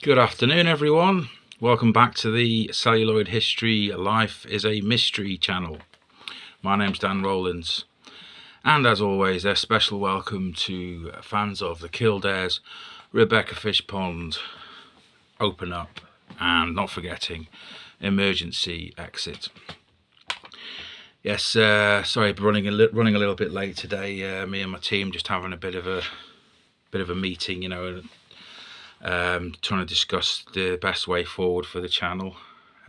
Good afternoon, everyone. Welcome back to the Celluloid History Life is a Mystery channel. My name's Dan Rowlands, and as always, a special welcome to fans of the Kildares, Rebecca Fishpond, Open Up, and not forgetting Emergency Exit. Yes, sorry, running a little bit late today. Me and my team just having a bit of a meeting, trying to discuss the best way forward for the channel.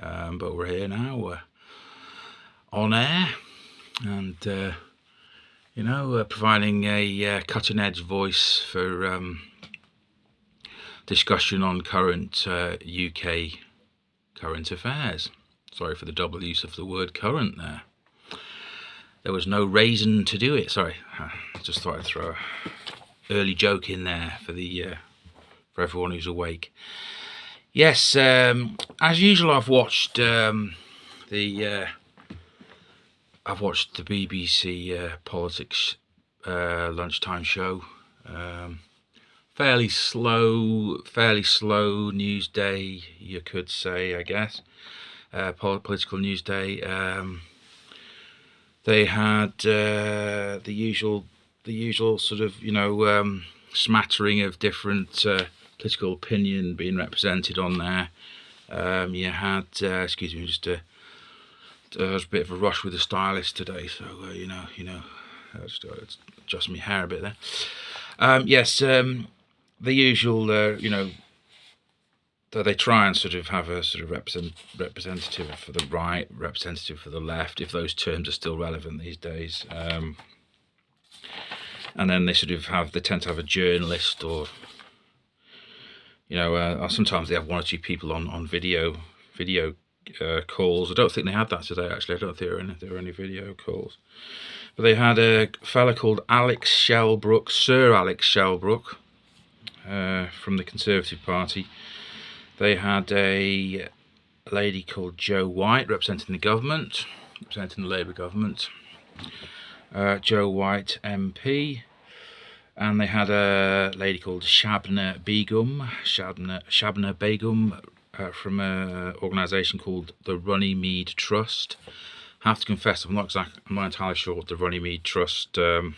But we're here now, we're on air, and providing a cutting edge voice for discussion on current UK current affairs. Sorry for the double use of the word current there. There was no reason to do it. Sorry, I just thought I'd throw an early joke in there for everyone who's awake. Yes, as usual, I've watched the BBC politics lunchtime show. Fairly slow news day, you could say, I guess. Political news day. They had the usual sort of smattering of different political opinion being represented on there. You had excuse me, just there's a bit of a rush with the stylist today, so I'll just adjust my hair a bit there. Yes, the usual, they try and sort of have a sort of representative for the right, representative for the left, if those terms are still relevant these days. And then they tend to have a journalist, or sometimes they have one or two people on video calls. I don't think they had that today, actually. I don't think there were any video calls. But they had a fella called Alex Shelbrooke, Sir Alex Shelbrooke, from the Conservative Party. They had a lady called Jo White representing the government, representing the Labour government. Jo White MP, and they had a lady called Shabna Begum from an organisation called the Runnymede Trust. I have to confess, I'm not entirely sure what the Runnymede Trust, what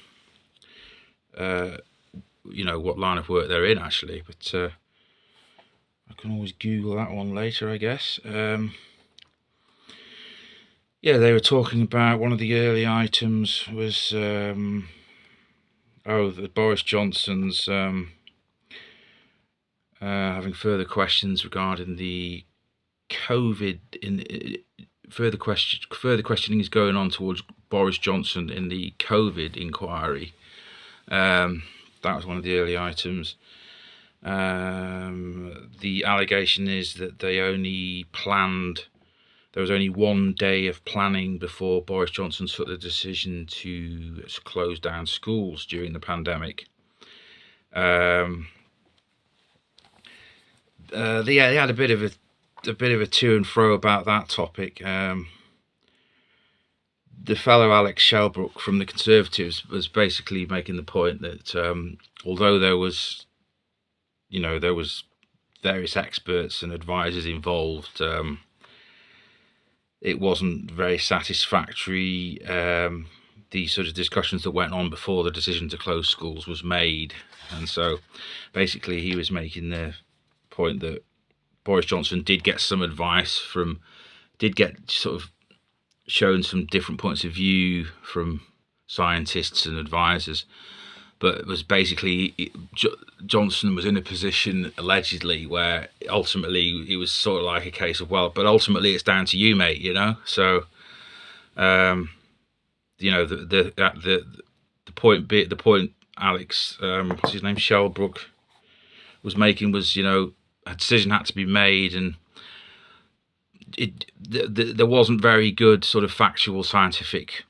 line of work they're in actually, but I can always Google that one later, I guess. Yeah, they were talking about, one of the early items was the Boris Johnson's having further questions regarding the COVID. Further questioning is going on towards Boris Johnson in the COVID inquiry. That was one of the early items. The allegation is that there was only 1 day of planning before Boris Johnson took the decision to close down schools during the pandemic. They had a bit of a to and fro about that topic. The fellow Alex Shelbrooke from the Conservatives was basically making the point that although there was various experts and advisors involved, it wasn't very satisfactory. The sort of discussions that went on before the decision to close schools was made, and so basically he was making the point that Boris Johnson did get some advice did get sort of shown some different points of view from scientists and advisors, but it was basically Johnson was in a position allegedly where ultimately it was sort of like a case of, well, but ultimately it's down to you, mate. So the point Alex, what's his name, Shelbrooke, was making was, a decision had to be made, and there wasn't very good sort of factual scientific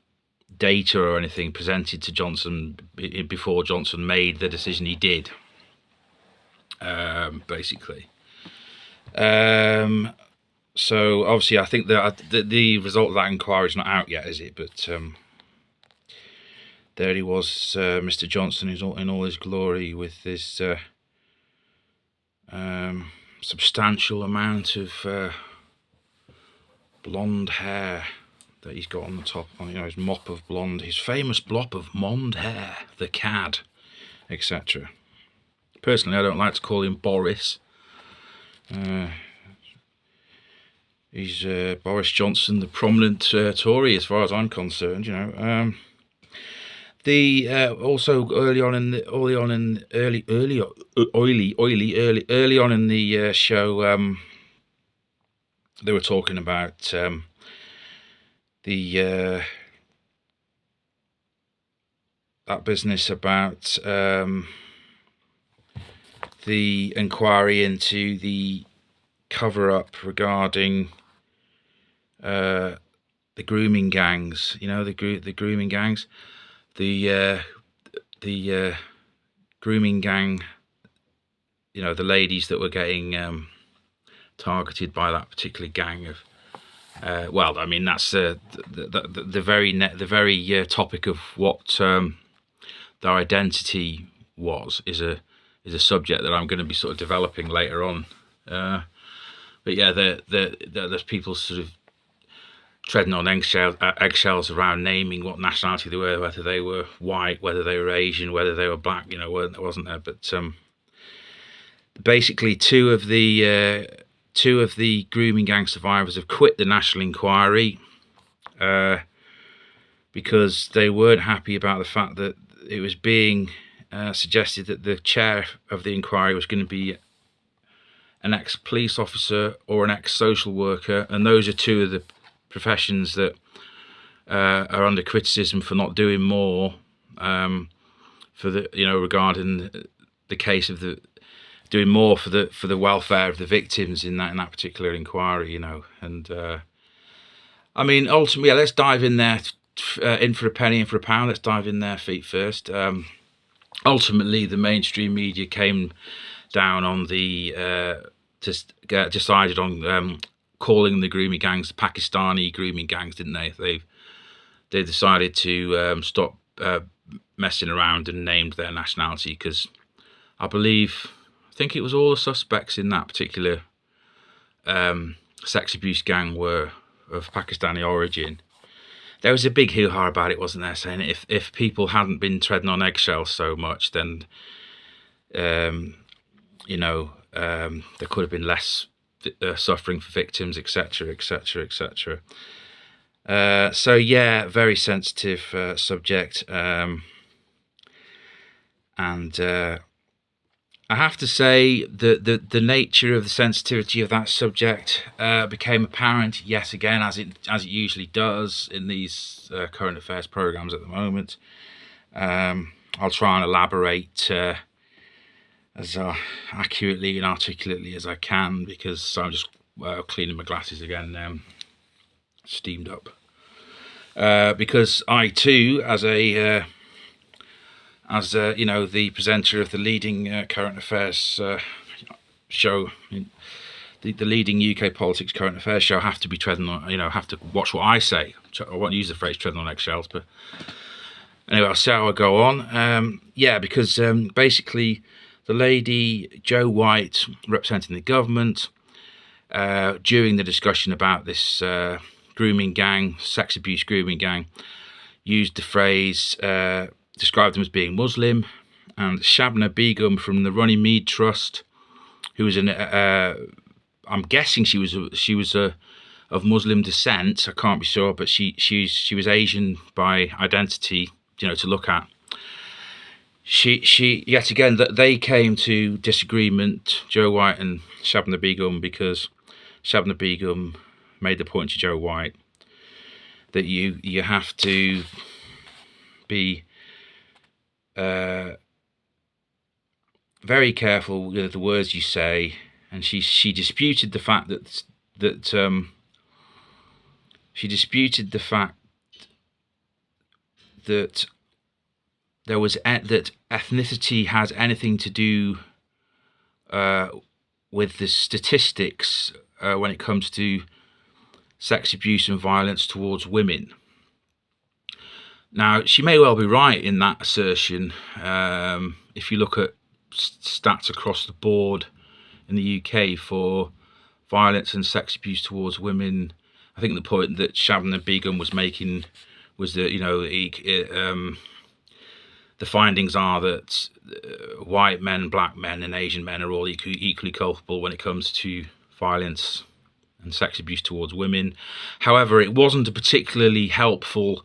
data or anything presented to Johnson before Johnson made the decision he did, basically. So obviously I think that the result of that inquiry is not out yet, is it? But there he was, Mr. Johnson, who's in all his glory with his substantial amount of blonde hair that he's got on the top, you know, his mop of blonde, his famous mop of blonde hair, the cad, etc. Personally, I don't like to call him Boris. He's Boris Johnson, the prominent Tory, as far as I'm concerned. You know, also early on in the show, they were talking about that business about the inquiry into the cover-up regarding the grooming gangs. You know, the grooming gangs, the grooming gang. You know, the ladies that were getting targeted by that particular gang of. Well, I mean, that's the very topic of what their identity is a subject that I'm going to be sort of developing later on. But yeah, there's people sort of treading on eggshells around naming what nationality they were, whether they were white, whether they were Asian, whether they were black. You know, wasn't there? But basically, two of the grooming gang survivors have quit the National Inquiry because they weren't happy about the fact that it was being suggested that the chair of the inquiry was going to be an ex-police officer or an ex-social worker, and those are two of the professions that are under criticism for not doing more for the, you know, regarding the case of the doing more for the welfare of the victims in that particular inquiry, you know. And I mean, ultimately, yeah, let's dive in there, in for a penny, in for a pound. Let's dive in there feet first. Ultimately, the mainstream media came down on the decided on calling the grooming gangs the Pakistani grooming gangs, didn't they? They decided to stop messing around and named their nationality, because I think it was all the suspects in that particular sex abuse gang were of Pakistani origin. There was a big hoo-ha about it, wasn't there, saying if people hadn't been treading on eggshells so much, then you know, there could have been less suffering for victims, etc., etc., etc. So yeah, very sensitive subject, and I have to say that the nature of the sensitivity of that subject became apparent yet again, as it usually does in these current affairs programs at the moment. I'll try and elaborate as accurately and articulately as I can, because I'm just cleaning my glasses again, steamed up. Because I too, as you know, the presenter of the leading current affairs show, the leading UK politics current affairs show, have to be treading on, you know, have to watch what I say. I won't use the phrase treading on eggshells, but anyway, I'll see how I go on. Yeah, because basically the lady Jo White, representing the government, during the discussion about this grooming gang, sex abuse grooming gang, used the phrase, described them as being Muslim, and Shabna Begum from the Runnymede Trust, who was I'm guessing she was of Muslim descent. I can't be sure, but she was Asian by identity, you know, to look at. She yet again, that they came to disagreement, Jo White and Shabna Begum, because Shabna Begum made the point to Jo White that you have to be very careful with the words you say, and she disputed the fact that there was that ethnicity has anything to do with the statistics when it comes to sex abuse and violence towards women. Now, she may well be right in that assertion. If you look at stats across the board in the UK for violence and sex abuse towards women. I think the point that Shabnam Begum was making was that, you know, the findings are that white men, black men and Asian men are all equally culpable when it comes to violence and sex abuse towards women. However, it wasn't a particularly helpful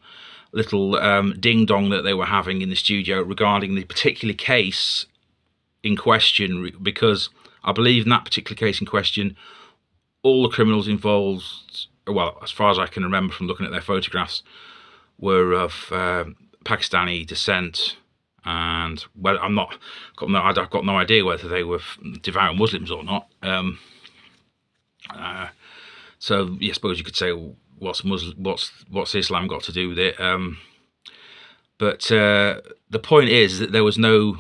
little ding-dong that they were having in the studio regarding the particular case in question, because I believe in that particular case in question, all the criminals involved, well, as far as I can remember from looking at their photographs, were of Pakistani descent. And well, I've got no idea whether they were devout Muslims or not. So yeah, I suppose you could say, what's Islam got to do with it? But the point is that there was no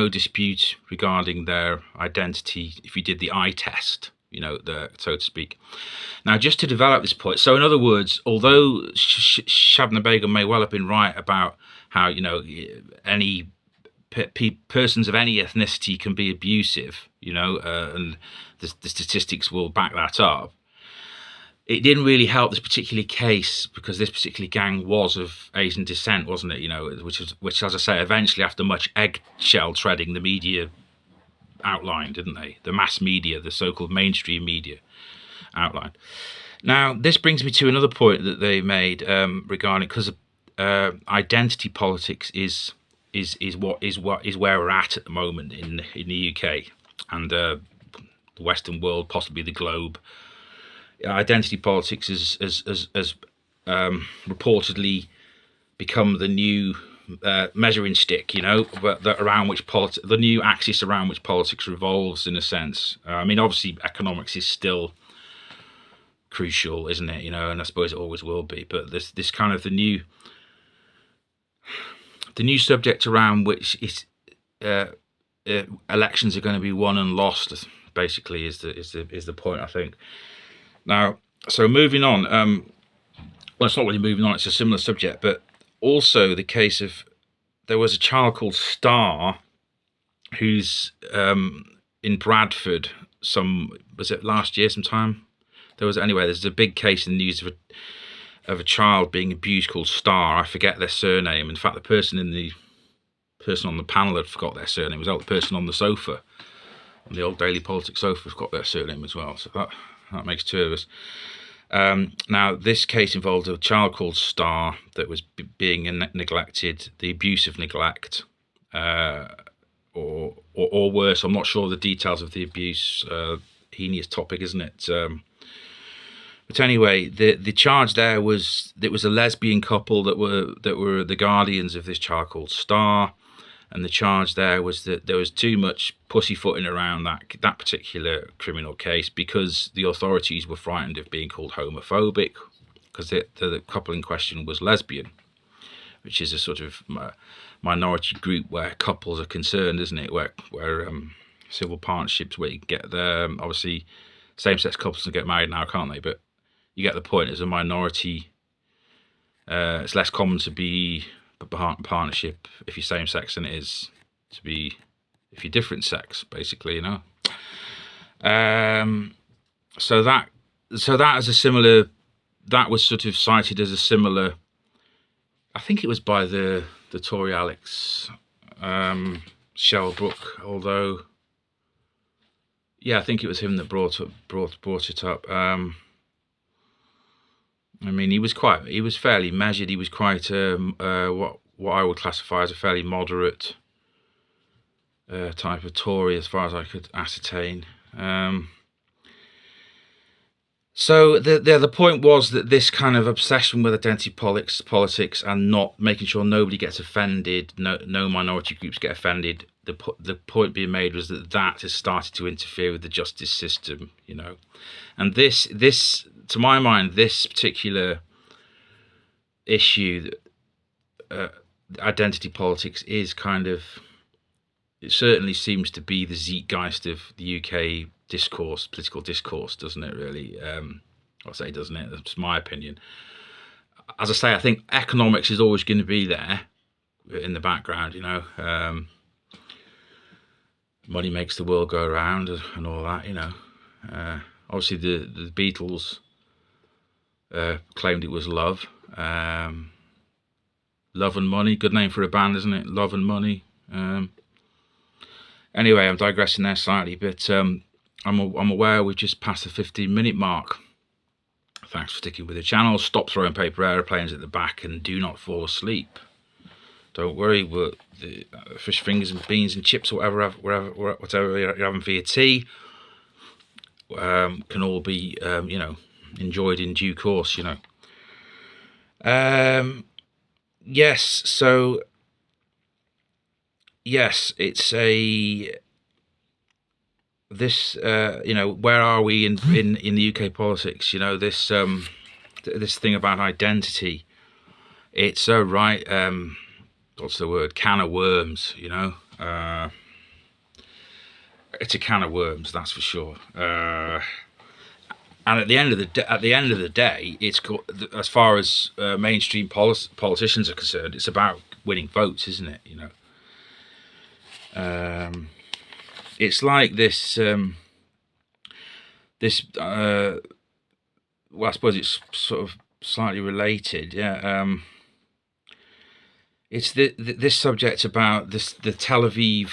dispute regarding their identity if you did the eye test, you know, so to speak. Now, just to develop this point, so in other words, although Shabnam Begum may well have been right about how, you know, any persons of any ethnicity can be abusive, you know, and the statistics will back that up, it didn't really help this particular case because this particular gang was of Asian descent, wasn't it? You know, which, as I say, eventually, after much eggshell treading, the media outlined, didn't they? The mass media, the so-called mainstream media, outlined. Now, this brings me to another point that they made regarding, because identity politics is where we're at the moment in the UK and the Western world, possibly the globe. Identity politics has reportedly become the new measuring stick, you know, around which the new axis around which politics revolves, in a sense. I mean, obviously, economics is still crucial, isn't it? You know, and I suppose it always will be. But this kind of the new subject around which elections are going to be won and lost, basically, is the point, I think. Now, so moving on, well, it's not really moving on, it's a similar subject, but also the case of, there was a child called Star, who's in Bradford, was it last year sometime? There's a big case in the news of a child being abused called Star. I forget their surname. In fact, the person on the panel had forgot their surname. It was the person on the sofa, on the old Daily Politics sofa, forgot their surname as well. So that makes two of us. Now, this case involved a child called Star that was being neglected, the abuse of neglect, or worse. I'm not sure the details of the abuse. Heinous topic, isn't it? But anyway, the charge there was it was a lesbian couple that were the guardians of this child called Star. And the charge there was that there was too much pussyfooting around that particular criminal case because the authorities were frightened of being called homophobic, because the couple in question was lesbian, which is a sort of minority group where couples are concerned, isn't it? Where civil partnerships, where you can get obviously same-sex couples can get married now, can't they? But you get the point. As a minority, it's less common to be partnership if you're same sex than it is to be if you're different sex, basically, you know. So that as a similar, that was sort of cited as a similar, I think it was by the Tory Alex Shellbrook, although yeah, I think it was him that brought it up. I mean, he was fairly measured. He was quite what I would classify as a fairly moderate type of Tory, as far as I could ascertain. So the point was that this kind of obsession with identity politics and not making sure nobody gets offended, no minority groups get offended. The point being made was that has started to interfere with the justice system, you know, and this to my mind, this particular issue, identity politics, is kind of, it certainly seems to be the zeitgeist of the UK discourse, political discourse, doesn't it, really? I'll say, doesn't it? That's my opinion. As I say, I think economics is always going to be there in the background, you know. money makes the world go round and all that, obviously the Beatles claimed it was love. Love and Money, good name for a band, isn't it? Love and Money. Anyway, I'm digressing there slightly, but I'm aware we've just passed the 15-minute mark. Thanks for sticking with the channel. Stop throwing paper aeroplanes at the back and do not fall asleep. Don't worry, the fish fingers and beans and chips or whatever you're having for your tea can all be, enjoyed in due course, Yes, so yes, it's where are we in the UK politics? This thing about identity. It's so right. What's the word? Can of worms. It's a can of worms, that's for sure. And at the end of the day, it's as far as mainstream politicians are concerned, it's about winning votes, isn't it? It's like this. Well, I suppose it's sort of slightly related. Yeah. It's this subject about the Tel Aviv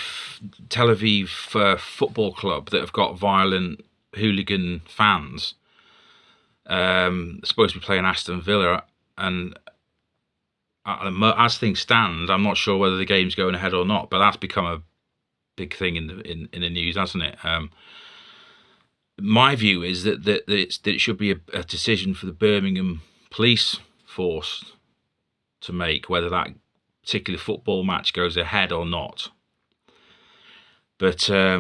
football club that have got violent hooligan fans. Supposed to be playing Aston Villa, and as things stand, I'm not sure whether the game's going ahead or not. But that's become a big thing in the news, hasn't it? My view is that it should be a decision for the Birmingham police force to make whether that particular football match goes ahead or not. But I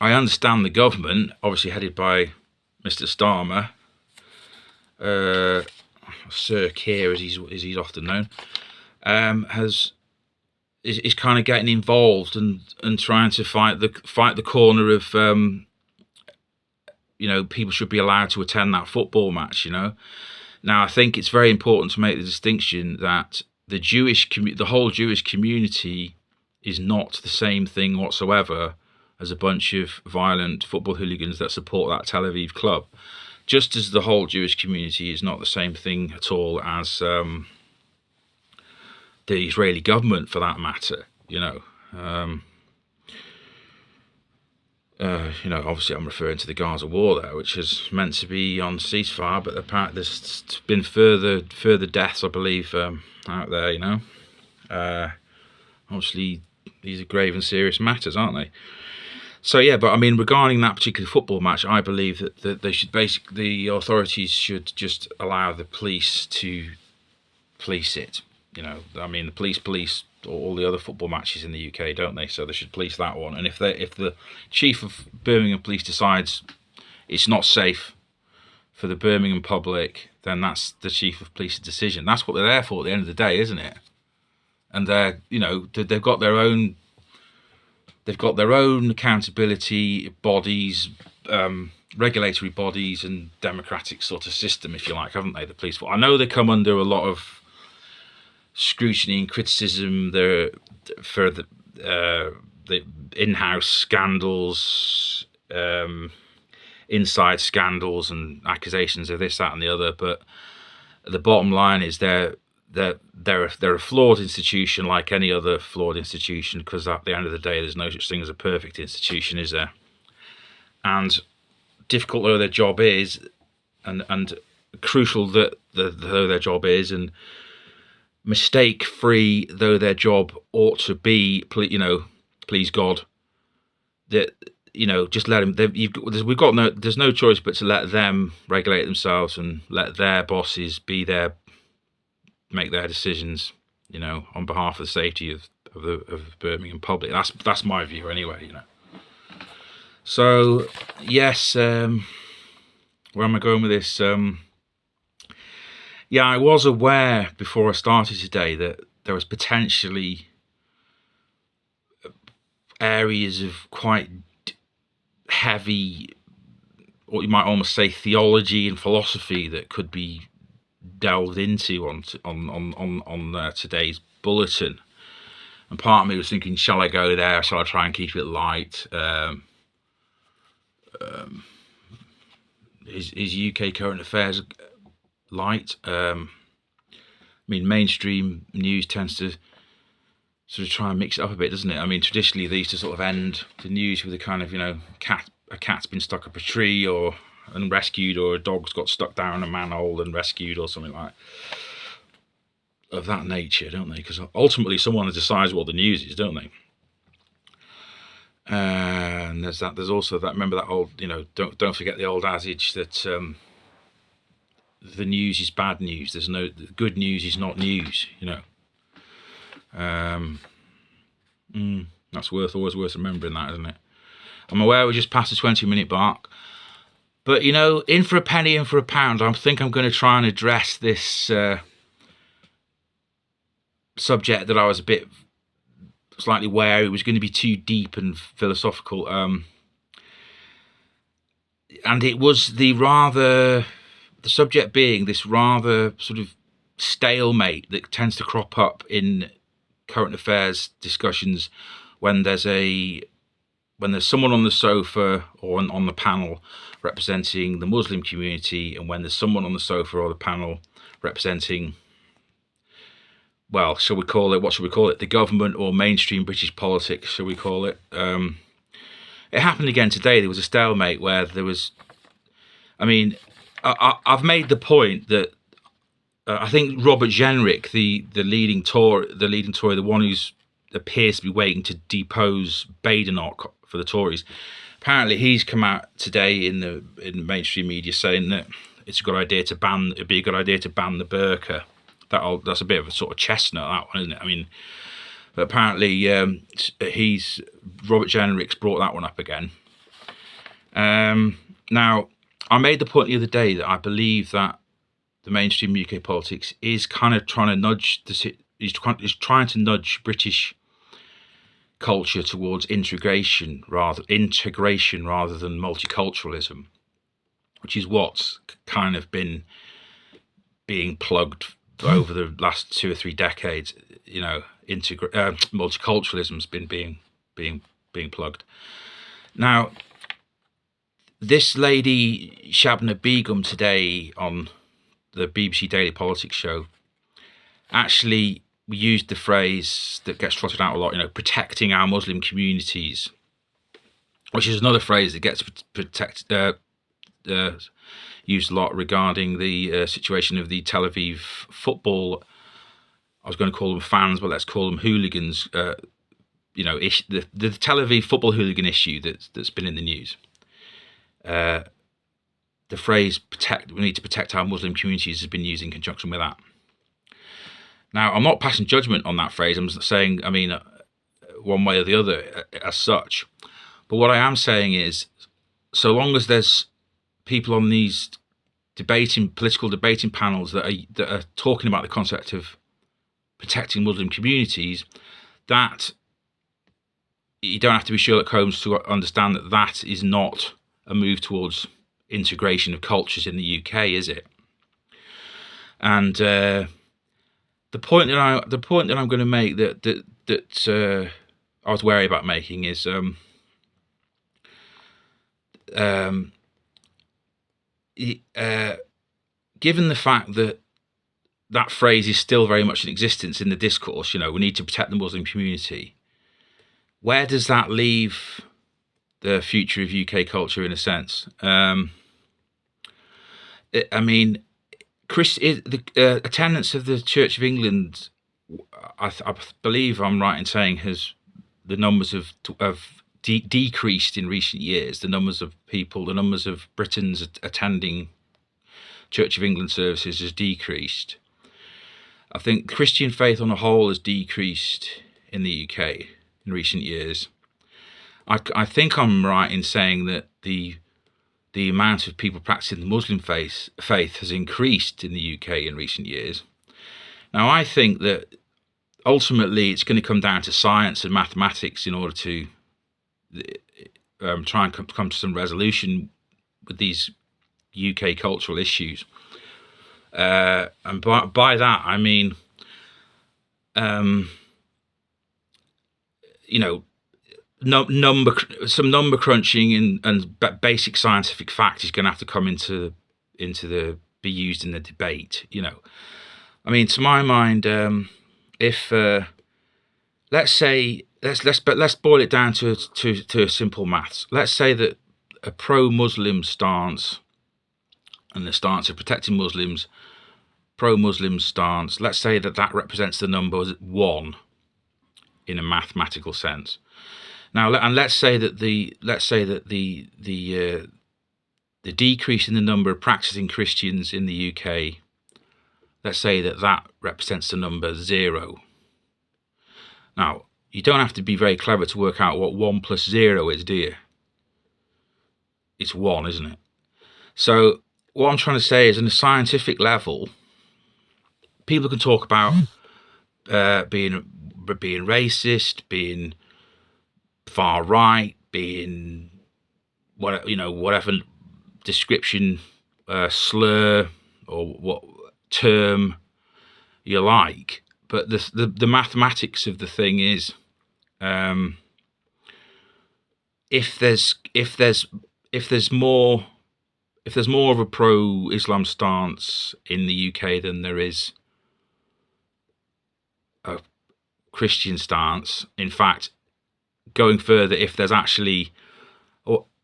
understand the government, obviously headed by Mr. Starmer, Sir Keir as he's often known, is kind of getting involved and trying to fight the corner of people should be allowed to attend that football match. Now I think it's very important to make the distinction that the whole Jewish community is not the same thing whatsoever as a bunch of violent football hooligans that support that Tel Aviv club. Just as the whole Jewish community is not the same thing at all as the Israeli government, for that matter. Obviously I'm referring to the Gaza war there, which is meant to be on ceasefire, but apparently there's been further deaths, I believe, out there. Obviously these are grave and serious matters, aren't they? So yeah, but I mean, regarding that particular football match, I believe that they should the authorities should just allow the police to police it. I mean, the police all the other football matches in the UK, don't they? So they should police that one. And if the chief of Birmingham Police decides it's not safe for the Birmingham public, then that's the chief of police's decision. That's what they're there for at the end of the day, isn't it? And they've got their own accountability bodies, regulatory bodies, and democratic sort of system, if you like, haven't they? The police force. I know they come under a lot of scrutiny and criticism for the in-house scandals, inside scandals, and accusations of this, that, and the other. But the bottom line is they're a flawed institution, like any other flawed institution, because at the end of the day, there's no such thing as a perfect institution, is there? And difficult though their job is, and crucial though their job is, and mistake-free though their job ought to be, please God, that just let them. There's no choice but to let them regulate themselves and let their bosses make their decisions, on behalf of the safety of the Birmingham public. That's my view anyway. So yes, where am I going with this? Yeah, I was aware before I started today that there was potentially areas of quite heavy, what you might almost say, theology and philosophy that could be delved into on today's bulletin. And part of me was thinking, shall I go there? Shall I try and keep it light? Is UK current affairs light? I mean, mainstream news tends to sort of try and mix it up a bit, doesn't it? I mean, traditionally they used to sort of end the news with a kind of, a cat's been stuck up a tree and rescued, or a dog's got stuck down a manhole and rescued, or something like of that nature, don't they? Because ultimately someone decides what the news is, don't they? And there's that. There's also that. Remember that old, don't forget the old adage that the news is bad news. There's no good news is not news. That's always worth remembering that, isn't it? I'm aware we're just past the 20-minute mark, but in for a penny, in for a pound. I think I'm going to try and address this subject that I was a bit slightly wary it was going to be too deep and philosophical, and it was the subject being this rather sort of stalemate that tends to crop up in current affairs discussions when there's someone on the sofa or on the panel representing the Muslim community, and when there's someone on the sofa or the panel representing, well, shall we call it the government or mainstream British politics, shall we call it? It happened again today. There was a stalemate where there was, I've made the point that I think Robert Jenrick, the leading Tory, the one who's appears to be waiting to depose Badenoch for the Tories, apparently he's come out today in the mainstream media saying that it'd be a good idea to ban the burqa. That's a bit of a sort of chestnut, that one, isn't it? But apparently Robert Jenrick's brought that one up again. Now, I made the point the other day that I believe that the mainstream UK politics is kind of trying to nudge British culture towards integration rather than multiculturalism, which is what's kind of been being plugged over the last 2 or 3 decades. Multiculturalism's been being plugged. Now, this lady Shabna Begum today on the BBC Daily Politics show actually used the phrase that gets trotted out a lot, protecting our Muslim communities, which is another phrase that gets used a lot regarding the situation of the Tel Aviv football. I was going to call them fans, but let's call them hooligans. The Tel Aviv football hooligan issue that's been in the news. The phrase we need to protect our Muslim communities has been used in conjunction with that. Now, I'm not passing judgment on that phrase. I'm saying, one way or the other as such. But what I am saying is, so long as there's people on these political debating panels that are talking about the concept of protecting Muslim communities, that you don't have to be Sherlock Holmes to understand that is not a move towards integration of cultures in the UK, is it? And the point that I'm going to make that I was wary about making is given the fact that phrase is still very much in existence in the discourse, we need to protect the Muslim community, where does that leave the future of UK culture in a sense? Attendance of the Church of England, I believe I'm right in saying, the numbers have decreased in recent years. The numbers of Britons attending Church of England services has decreased. I think Christian faith on the whole has decreased in the UK in recent years. I think I'm right in saying that the amount of people practicing the Muslim faith has increased in the UK in recent years. Now, I think that ultimately it's going to come down to science and mathematics in order to try and come to some resolution with these UK cultural issues. And by that, I mean, you know, some number crunching and basic scientific fact is going to have to come into be used in the debate. I mean, to my mind, if let's say let's boil it down to a simple maths. Let's say that a pro-Muslim stance and the stance of protecting Muslims, pro-Muslim stance, let's say that represents the number 1 in a mathematical sense. Now, and let's say that the decrease in the number of practicing Christians in the UK, let's say that represents the number 0. Now, you don't have to be very clever to work out what 1 plus 0 is, do you? It's 1, isn't it? So what I'm trying to say is, on a scientific level, people can talk about being racist, being far right, being whatever description, slur, or what term you like, but the mathematics of the thing is, if there's more of a pro-Islam stance in the UK than there is a Christian stance, in fact, going further, if there's actually,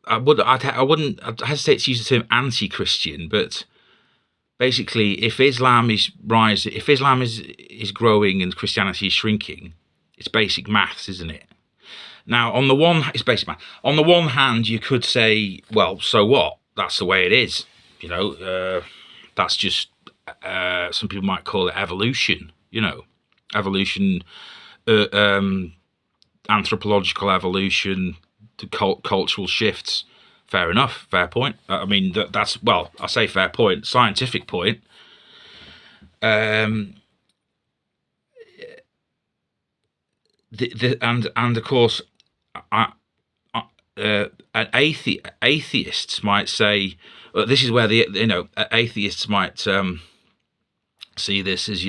I'd hesitate to use the term anti-Christian, but basically, if Islam is growing and Christianity is shrinking, it's basic maths, isn't it? Now, it's basic math. On the one hand, you could say, well, so what? That's the way it is. That's just, some people might call it evolution. Evolution, anthropological evolution, to cultural shifts. Fair enough, fair point. I mean, that's, well, I say fair point, scientific point. And of course, atheists might say, well, this is where atheists might see this as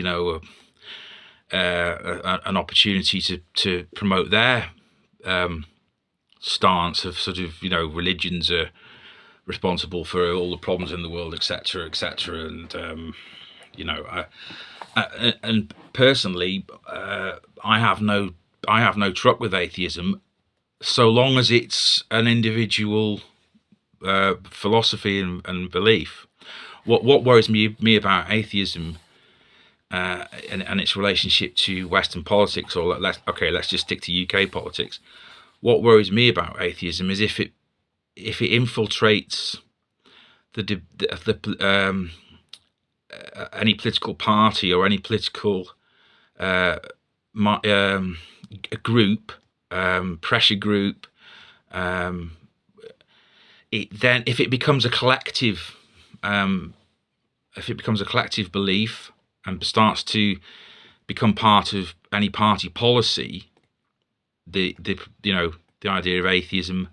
an opportunity to promote their stance of sort of religions are responsible for all the problems in the world, etc., etc. And personally, I have no truck with atheism, so long as it's an individual philosophy and belief. What worries me about atheism and its relationship to Western politics, or let's just stick to UK politics. What worries me about atheism is if it infiltrates any political party or any political group, pressure group. If it becomes a collective, belief and starts to become part of any party policy, the idea of atheism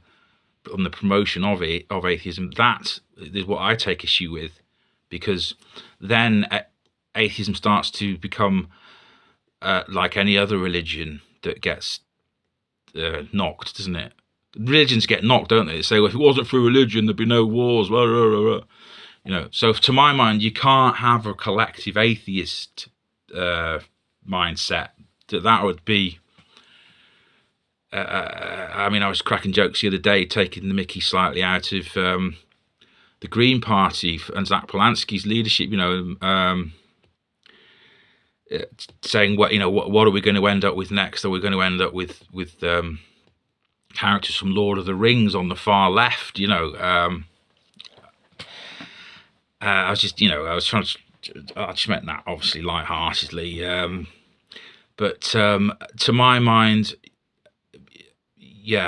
and the promotion of atheism, that is what I take issue with, because then atheism starts to become like any other religion that gets knocked, doesn't it? Religions get knocked, don't they? They say, well, if it wasn't for religion, there'd be no wars. Blah, blah, blah, blah. So to my mind, you can't have a collective atheist mindset. That would be. I mean, I was cracking jokes the other day, taking the mickey slightly out of the Green Party and Zach Polanski's leadership. Saying what are we going to end up with next? Are we going to end up with characters from Lord of the Rings on the far left? I was just I just meant that obviously lightheartedly, but to my mind, you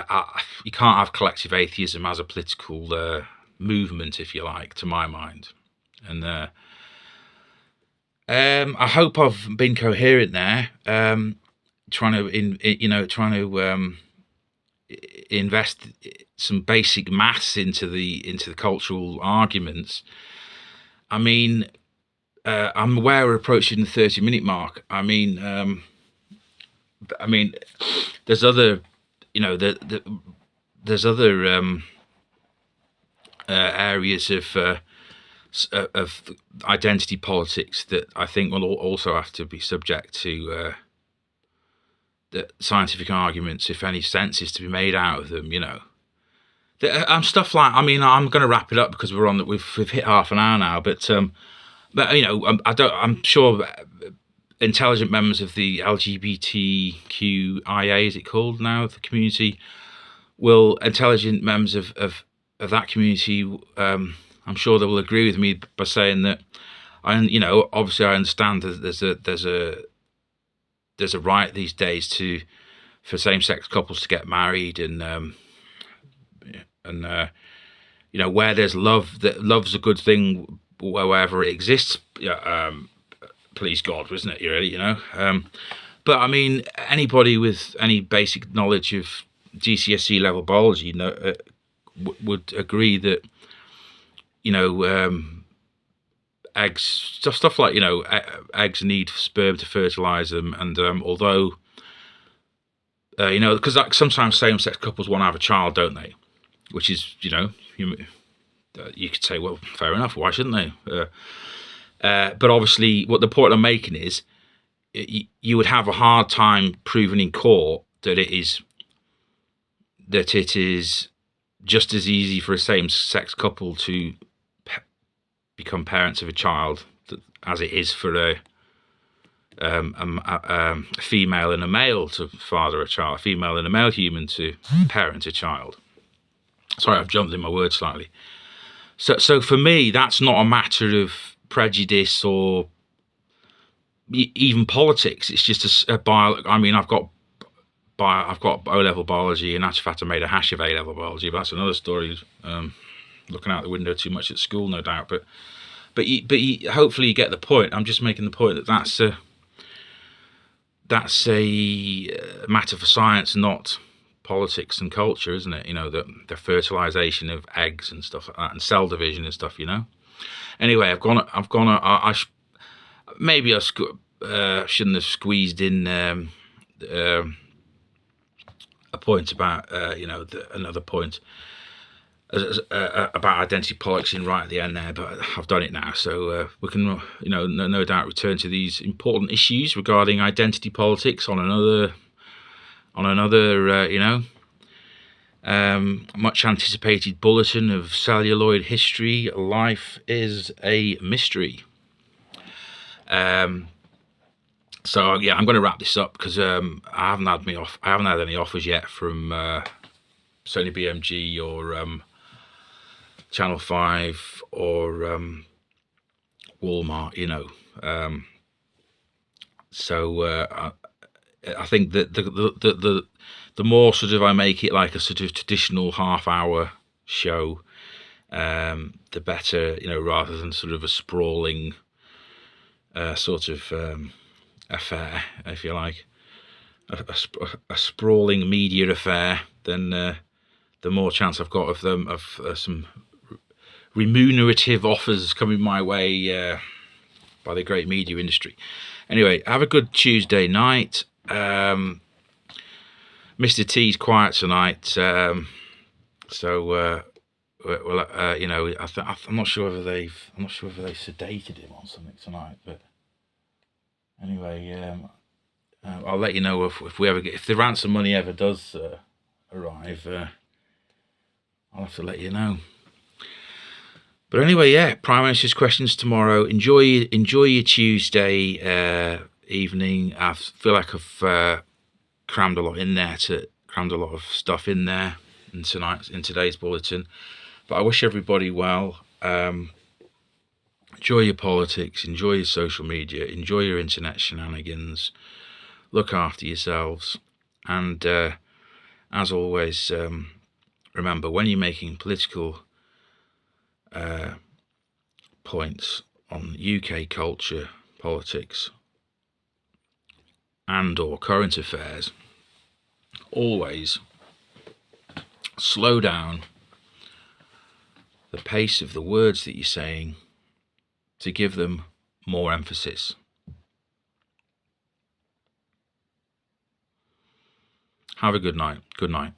can't have collective atheism as a political movement, if you like, to my mind. And I hope I've been coherent there. Trying to invest some basic maths into the cultural arguments. I mean, I'm aware we're approaching the 30-minute mark. I mean, I mean, there's other, there's other areas of identity politics that I think will also have to be subject to the scientific arguments, if any sense is to be made out of them. Stuff like, I mean, I'm going to wrap it up because we've hit half an hour now, but I'm sure intelligent members of the LGBTQIA, is it called now, the community, intelligent members of that community, I'm sure they will agree with me by saying that, obviously I understand that there's a right these days for same-sex couples to get married, and where there's love, that love's a good thing wherever it exists. Please God, wasn't it? Really, But I mean, anybody with any basic knowledge of GCSE level biology would agree that eggs, stuff like eggs need sperm to fertilize them, and although because sometimes same-sex couples want to have a child, don't they? Which is you could say, well, fair enough, why shouldn't they? But obviously, what the point I'm making is, you would have a hard time proving in court that it is just as easy for a same-sex couple to become parents of a child as it is for a female and a male to father a child, a female and a male human to parent a child. Sorry, I've jumped in my words slightly. So for me, that's not a matter of prejudice or even politics. It's just a bio. I mean, I've got O-level biology, and actually, in fact, I made a hash of A-level biology, but that's another story. Looking out the window too much at school, no doubt. But hopefully you get the point. I'm just making the point that that's a matter for science, not politics and culture, isn't it? The fertilization of eggs and stuff like that, and cell division and stuff. Anyway, maybe I shouldn't have squeezed in a point about another point about identity politics in right at the end there, but I've done it now, so we can no doubt return to these important issues regarding identity politics on another much anticipated bulletin of celluloid history. Life is a mystery. So yeah, I'm going to wrap this up because I haven't had any offers yet from Sony BMG or Channel 5 or Walmart. So I think that the more sort of I make it like a sort of traditional half-hour show, the better, rather than sort of a sprawling sort of affair, if you like, a sprawling media affair, then the more chance I've got of some remunerative offers coming my way by the great media industry. Anyway, have a good Tuesday night. Mr. T's quiet tonight, so well, I'm not sure whether they sedated him or something tonight, but anyway, I'll let you know if the ransom money ever does arrive. I'll have to let you know. But anyway, yeah, Prime Minister's questions tomorrow. Enjoy your Tuesday evening. I feel like I've crammed a lot of stuff in there in today's bulletin. But I wish everybody well. Enjoy your politics, enjoy your social media, enjoy your internet shenanigans. Look after yourselves, and as always, remember, when you're making political points on UK culture, politics, and or current affairs, always slow down the pace of the words that you're saying to give them more emphasis. Have a good night. Good night.